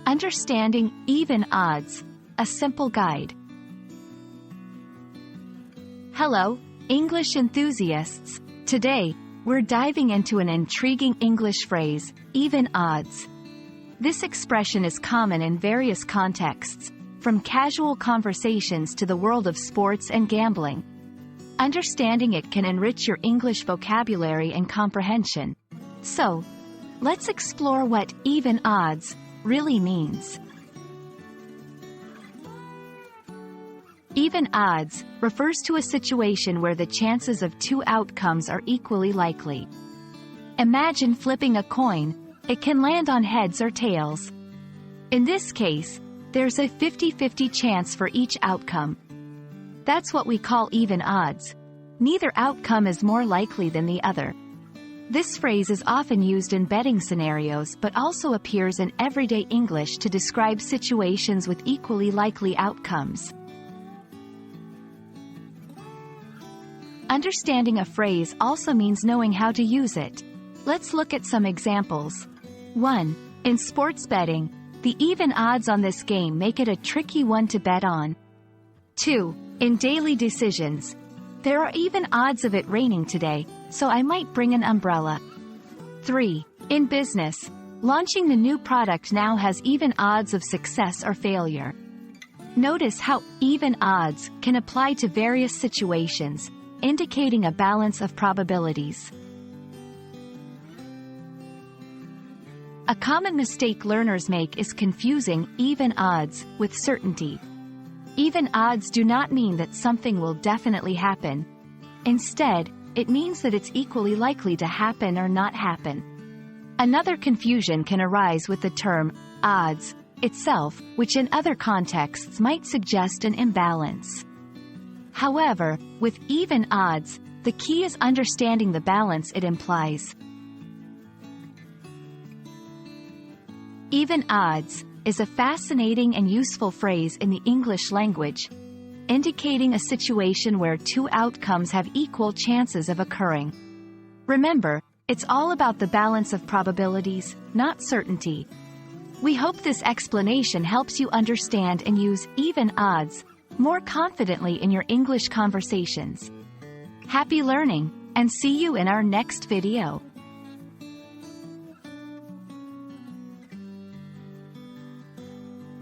Understanding even odds, a simple guide. Hello, English enthusiasts. Today, we're diving into an intriguing English phrase, even odds. This expression is common in various contexts, from casual conversations to the world of sports and gambling. Understanding it can enrich your English vocabulary and comprehension. So, let's explore what even odds really means. Even odds refers to a situation where the chances of two outcomes are equally likely. Imagine flipping a coin. It can land on heads or tails. In this case, there's a 50-50 chance for each outcome. That's what we call even odds. Neither outcome is more likely than the other. This phrase is often used in betting scenarios but also appears in everyday English to describe situations with equally likely outcomes. Understanding a phrase also means knowing how to use it. Let's look at some examples. 1. In sports betting, the even odds on this game make it a tricky one to bet on. 2. In daily decisions, there are even odds of it raining today, so I might bring an umbrella. 3. In business, launching the new product now has even odds of success or failure. Notice how even odds can apply to various situations, indicating a balance of probabilities. A common mistake learners make is confusing even odds with certainty. Even odds do not mean that something will definitely happen. Instead, it means that it's equally likely to happen or not happen. Another confusion can arise with the term odds itself, which in other contexts might suggest an imbalance. However, with even odds, the key is understanding the balance it implies. Even odds is a fascinating and useful phrase in the English language, indicating a situation where two outcomes have equal chances of occurring. Remember, it's all about the balance of probabilities, not certainty. We hope this explanation helps you understand and use even odds more confidently in your English conversations. Happy learning, and see you in our next video.